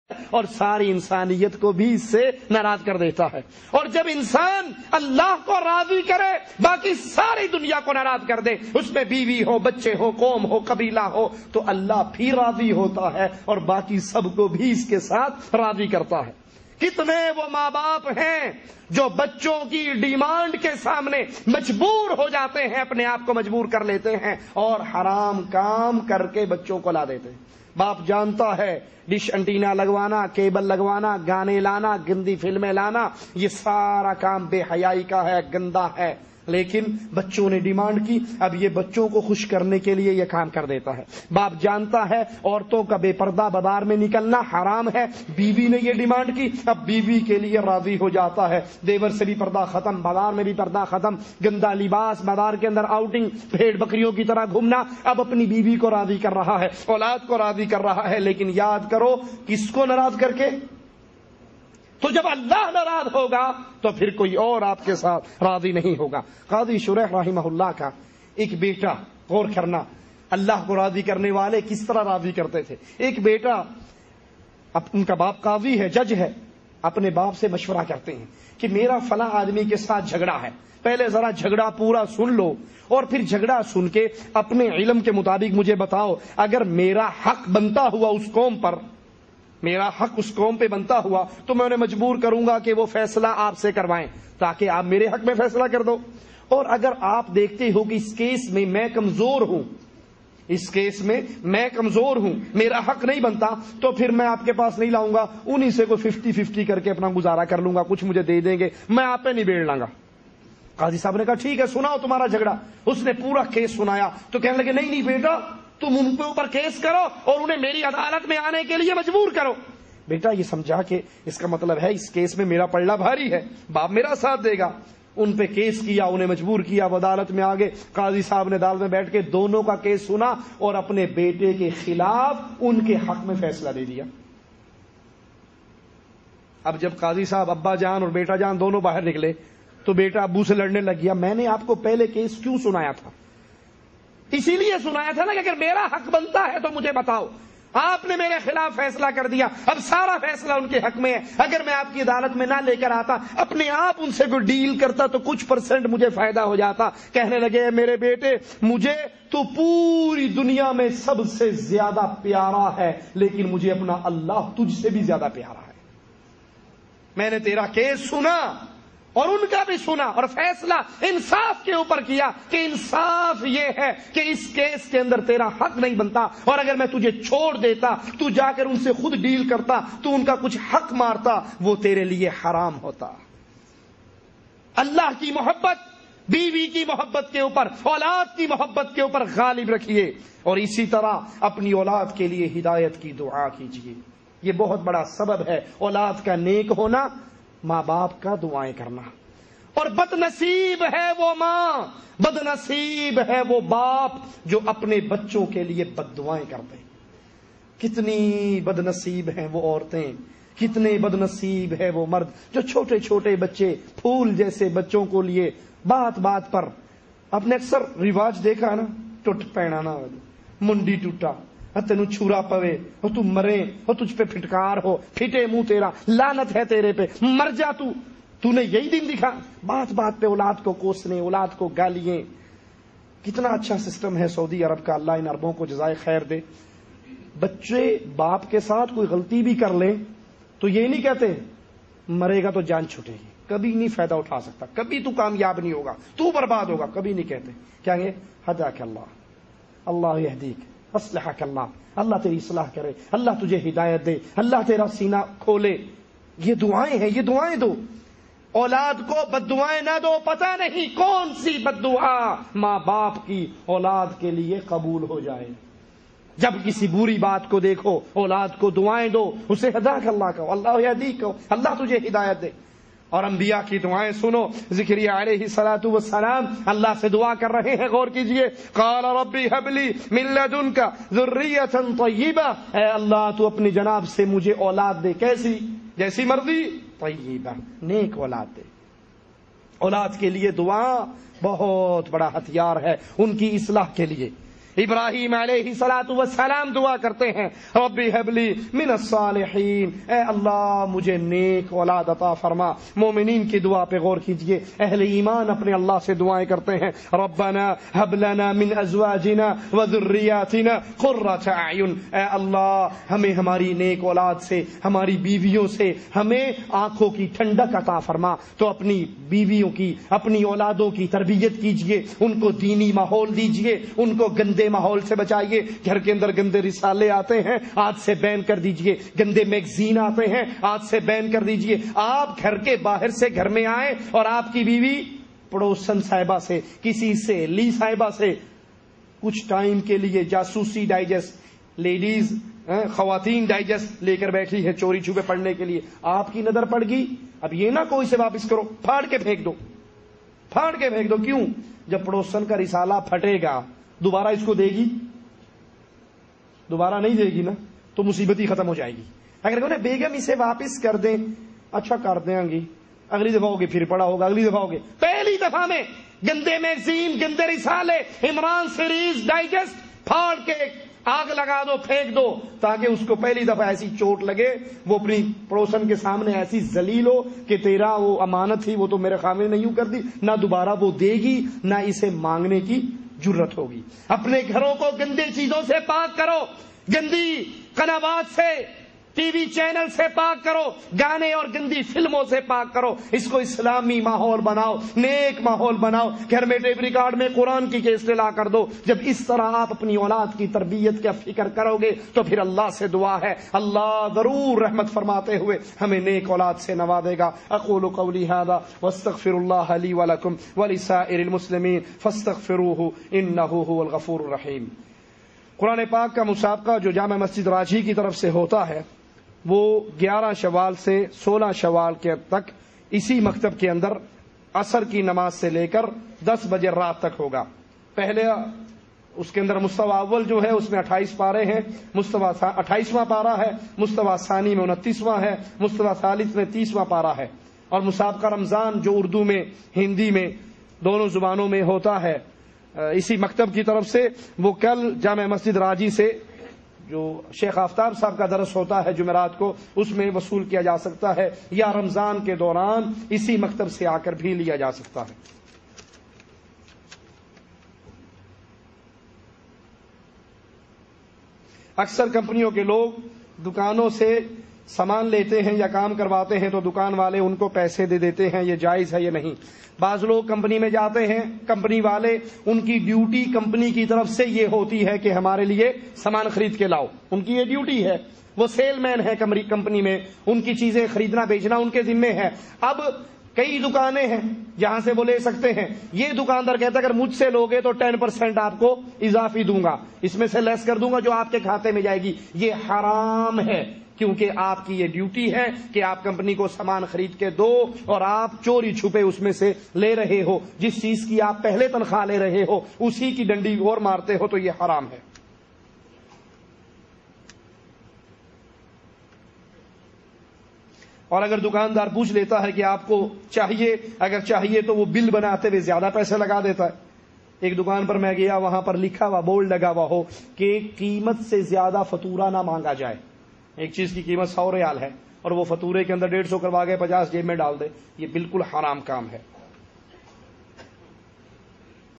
اور ساری انسانیت کو بھی اس سے ناراض کر دیتا ہے. اور جب انسان اللہ کو راضی کرے باقی ساری دنیا کو ناراض کر دے، اس میں بیوی ہو، بچے ہو، قوم ہو، قبیلہ ہو، تو اللہ بھی راضی ہوتا ہے اور باقی سب کو بھی اس کے ساتھ راضی کرتا ہے. کتنے وہ ماں باپ ہیں جو بچوں کی ڈیمانڈ کے سامنے مجبور ہو جاتے ہیں، اپنے آپ کو مجبور کر لیتے ہیں اور حرام کام کر کے بچوں کو لا دیتے ہیں. باپ جانتا ہے ڈش انٹینا لگوانا، کیبل لگوانا، گانے لانا، گندی فلمیں لانا، یہ سارا کام بے حیائی کا ہے، گندا ہے، لیکن بچوں نے ڈیمانڈ کی، اب یہ بچوں کو خوش کرنے کے لیے یہ کام کر دیتا ہے. باپ جانتا ہے عورتوں کا بے پردہ بازار میں نکلنا حرام ہے، بیوی نے یہ ڈیمانڈ کی، اب بیوی کے لیے راضی ہو جاتا ہے. دیور سے بھی پردہ ختم، بازار میں بھی پردہ ختم، گندا لباس، بازار کے اندر آؤٹنگ، بھیڑ بکریوں کی طرح گھومنا، اب اپنی بیوی کو راضی کر رہا ہے، اولاد کو راضی کر رہا ہے. لیکن یاد کرو کس کو ناراض کر کے؟ تو جب اللہ ناراض ہوگا تو پھر کوئی اور آپ کے ساتھ راضی نہیں ہوگا. قاضی شریح رحمہ اللہ کا ایک بیٹا، غور کرنا اللہ کو راضی کرنے والے کس طرح راضی کرتے تھے. ایک بیٹا، ان کا باپ قاضی ہے، جج ہے، اپنے باپ سے مشورہ کرتے ہیں کہ میرا فلاں آدمی کے ساتھ جھگڑا ہے، پہلے ذرا جھگڑا پورا سن لو اور پھر جھگڑا سن کے اپنے علم کے مطابق مجھے بتاؤ، اگر میرا حق بنتا ہوا اس قوم پر، میرا حق اس قوم پہ بنتا ہوا تو میں انہیں مجبور کروں گا کہ وہ فیصلہ آپ سے کروائیں تاکہ آپ میرے حق میں فیصلہ کر دو. اور اگر آپ دیکھتے ہو کہ اس کیس میں میں کمزور ہوں، اس کیس میں میں کمزور ہوں، میرا حق نہیں بنتا، تو پھر میں آپ کے پاس نہیں لاؤں گا، انہی سے کوئی 50-50 کر کے اپنا گزارا کر لوں گا، کچھ مجھے دے دیں گے، میں آپ پہ نہیں بیڑ لاں گا. قاضی صاحب نے کہا ٹھیک ہے سناؤ تمہارا جھگڑا. اس نے پورا کیس سنایا تو کہنے لگے نہیں بیٹا، تم ان کے اوپر کیس کرو اور انہیں میری عدالت میں آنے کے لیے مجبور کرو. بیٹا یہ سمجھا کہ اس کا مطلب ہے اس کیس میں میرا پلڑا بھاری ہے، باپ میرا ساتھ دے گا. ان پہ کیس کیا، انہیں مجبور کیا، وہ عدالت میں آگے. قاضی صاحب نے عدالت میں بیٹھ کے دونوں کا کیس سنا اور اپنے بیٹے کے خلاف ان کے حق میں فیصلہ دے دیا. اب جب قاضی صاحب ابا جان اور بیٹا جان دونوں باہر نکلے تو بیٹا ابو سے لڑنے لگ گیا، میں نے آپ کو پہلے کیس کیوں سنایا تھا؟ اسی لیے سنایا تھا نا کہ اگر میرا حق بنتا ہے تو مجھے بتاؤ. آپ نے میرے خلاف فیصلہ کر دیا، اب سارا فیصلہ ان کے حق میں ہے. اگر میں آپ کی عدالت میں نہ لے کر آتا، اپنے آپ ان سے کوئی ڈیل کرتا تو کچھ % مجھے فائدہ ہو جاتا. کہنے لگے میرے بیٹے، مجھے تو پوری دنیا میں سب سے زیادہ پیارا ہے، لیکن مجھے اپنا اللہ تجھ سے بھی زیادہ پیارا ہے. میں نے تیرا کیس سنا اور ان کا بھی سنا اور فیصلہ انصاف کے اوپر کیا کہ انصاف یہ ہے کہ اس کیس کے اندر تیرا حق نہیں بنتا، اور اگر میں تجھے چھوڑ دیتا، تو جا کر ان سے خود ڈیل کرتا، تو ان کا کچھ حق مارتا، وہ تیرے لیے حرام ہوتا. اللہ کی محبت بیوی کی محبت کے اوپر، اولاد کی محبت کے اوپر غالب رکھیے، اور اسی طرح اپنی اولاد کے لیے ہدایت کی دعا کیجیے. یہ بہت بڑا سبب ہے اولاد کا نیک ہونا، ماں باپ کا دعائیں کرنا. اور بد نصیب ہے وہ ماں، بد نصیب ہے وہ باپ جو اپنے بچوں کے لیے بد دعائیں کرتے. کتنی بد نصیب ہیں وہ عورتیں، کتنے بد نصیب ہے وہ مرد جو چھوٹے چھوٹے بچے، پھول جیسے بچوں کو لیے بات بات پر. آپ نے اکثر رواج دیکھا ہے نا، ٹوٹ پہنانا، منڈی ٹوٹا، تینوں چھرا پوے ہو، تم مرے ہو، تجھ پہ پھٹکار ہو، پھٹے منہ تیرا، لعنت ہے تیرے پہ، مر جا تو نے یہی دن دکھا. بات بات پہ اولاد کو کوسنے، اولاد کو گالیاں. کتنا اچھا سسٹم ہے سعودی عرب کا، اللہ ان عربوں کو جزائے خیر دے. بچے باپ کے ساتھ کوئی غلطی بھی کر لیں تو یہ نہیں کہتے مرے گا تو جان چھوٹے گی، کبھی نہیں فائدہ اٹھا سکتا، کبھی تو کامیاب نہیں ہوگا، تو برباد ہوگا، کبھی نہیں کہتے. کیا گے ہداک اللہ، اللہ یہدیک، اصلحک اللہ، اللہ تیری اصلاح کرے، اللہ تجھے ہدایت دے، اللہ تیرا سینہ کھولے. یہ دعائیں ہیں، یہ دعائیں دو. اولاد کو بد دعائیں نہ دو. پتہ نہیں کون سی بد دعا ماں باپ کی اولاد کے لیے قبول ہو جائے. جب کسی بری بات کو دیکھو اولاد کو دعائیں دو، اسے ہداک اللہ کہو، اللہ یہدیک کہو، اللہ تجھے ہدایت دے. اور انبیاء کی دعائیں سنو. زکریا علیہ الصلوۃ والسلام اللہ سے دعا کر رہے ہیں، غور کیجئے. قال ربی هب لی من لدنک ذریۃ طیبہ، اے اللہ تو اپنی جناب سے مجھے اولاد دے، کیسی؟ جیسی مرضی، طیبہ، نیک اولاد دے. اولاد کے لیے دعا بہت بڑا ہتھیار ہے ان کی اصلاح کے لیے. ابراہیم علیہ الصلوۃ والسلام دعا کرتے ہیں ربی ہب لی من الصالحین، اے اللہ مجھے نیک اولاد عطا فرما۔ مومنین کی دعا پہ غور کیجئے، اہل ایمان اپنے اللہ سے دعائیں کرتے ہیں ربنا ہب لنا من ازواجنا وذریاتنا قرۃ اعین، اے اللہ ہمیں ہماری نیک اولاد سے، ہماری بیویوں سے ہمیں آنکھوں کی ٹھنڈک عطا فرما۔ تو اپنی بیویوں کی، اپنی اولادوں کی تربیت کیجئے، ان کو دینی ماحول دیجئے، ان کو گندے ماحول سے بچائیے۔ گھر کے اندر گندے رسالے آتے ہیں، آج سے بین کر دیجئے۔ گندے میگزین آتے ہیں، آج سے بین کر دیجئے۔ آپ گھر کے باہر سے گھر میں آئیں اور آپ کی بیوی پڑوسن صاحبہ سے، کسی سے لی صاحبہ سے کچھ ٹائم کے لیے جاسوسی ڈائجسٹ، لیڈیز خواتین ڈائجسٹ لے کر بیٹھی ہے چوری چھپے پڑھنے کے لیے، آپ کی نظر پڑ گئی، اب یہ نہ کوئی سے واپس کرو، پھاڑ کے پھینک دو، پھاڑ کے پھینک دو۔ کیوں؟ جب پڑوسن کا رسالہ پھٹے گا دوبارہ اس کو دے گی؟ دوبارہ نہیں دے گی نا، تو مصیبت ہی ختم ہو جائے گی۔ اگر کہو نا بیگم اسے واپس کر دیں، اچھا کر دیں گی، اگلی دفعہ ہوگی پھر پڑا ہوگا، اگلی دفعہ ہوگی، پہلی دفعہ میں گندے میگزین، گندے رسالے، عمران سیریز ڈائجسٹ پھاڑ کے آگ لگا دو، پھینک دو، تاکہ اس کو پہلی دفعہ ایسی چوٹ لگے، وہ اپنی پڑوسن کے سامنے ایسی ذلیل ہو کہ تیرا وہ امانت تھی وہ تو میرے خامنے نہیں کر دی، نہ دوبارہ وہ دے گی، نہ اسے مانگنے کی جرت ہوگی۔ اپنے گھروں کو گندی چیزوں سے پاک کرو، گندی قنوات سے، ٹی وی چینل سے پاک کرو، گانے اور گندی فلموں سے پاک کرو، اس کو اسلامی ماحول بناؤ، نیک ماحول بناؤ۔ گھر میں ٹیپ ریکارڈ میں قرآن کی کیسٹ لا کر دو۔ جب اس طرح آپ اپنی اولاد کی تربیت کا فکر کرو گے تو پھر اللہ سے دعا ہے، اللہ ضرور رحمت فرماتے ہوئے ہمیں نیک اولاد سے نوازے گا۔ اقول قولی ھذا واستغفر اللہ لی ولکم ولسائر المسلمین فاستغفروہ انہ ھو الغفور الرحیم۔ قرآن پاک کا مسابقہ جو جامع مسجد راجھی کی طرف سے ہوتا ہے وہ 11 شوال سے 16 شوال کے تک اسی مکتب کے اندر عصر کی نماز سے لے کر 10 بجے رات تک ہوگا۔ پہلے اس کے اندر مستوی اول جو ہے اس میں 28 پارے ہیں، مستوی 28واں پارہ ہے، مستوی ثانی میں 29واں ہے، مستوی ثالث میں 30واں پارہ ہے۔ اور مسابقہ رمضان جو اردو میں ہندی میں دونوں زبانوں میں ہوتا ہے اسی مکتب کی طرف سے، وہ کل جامع مسجد راجی سے جو شیخ آفتاب صاحب کا درس ہوتا ہے جمعرات کو، اس میں وصول کیا جا سکتا ہے، یا رمضان کے دوران اسی مکتب سے آ کر بھی لیا جا سکتا ہے۔ اکثر کمپنیوں کے لوگ دکانوں سے سامان لیتے ہیں یا کام کرواتے ہیں تو دکان والے ان کو پیسے دے دیتے ہیں، یہ جائز ہے یا نہیں؟ بعض لوگ کمپنی میں جاتے ہیں، کمپنی والے ان کی ڈیوٹی کمپنی کی طرف سے یہ ہوتی ہے کہ ہمارے لیے سامان خرید کے لاؤ، ان کی یہ ڈیوٹی ہے، وہ سیل مین ہے کمپنی میں، ان کی چیزیں خریدنا بیچنا ان کے ذمے ہے۔ اب کئی دکانیں ہیں جہاں سے وہ لے سکتے ہیں، یہ دکاندار کہتا ہے اگر مجھ سے لوگے تو 10% آپ کو اضافی دوں گا، اس میں سے لیس کر دوں گا جو آپ کے کھاتے میں جائے گی، یہ حرام ہے، کیونکہ آپ کی یہ ڈیوٹی ہے کہ آپ کمپنی کو سامان خرید کے دو اور آپ چوری چھپے اس میں سے لے رہے ہو، جس چیز کی آپ پہلے تنخواہ لے رہے ہو اسی کی ڈنڈی اور مارتے ہو، تو یہ حرام ہے۔ اور اگر دکاندار پوچھ لیتا ہے کہ آپ کو چاہیے، اگر چاہیے تو وہ بل بناتے ہوئے زیادہ پیسے لگا دیتا ہے۔ ایک دکان پر میں گیا، وہاں پر لکھا ہوا بورڈ لگا ہوا ہو کہ قیمت سے زیادہ فاتورہ نہ مانگا جائے، ایک چیز کی قیمت 100 ریال ہے اور وہ فاتورے کے اندر 150 کروا کے 50 جیب میں ڈال دے، یہ بالکل حرام کام ہے۔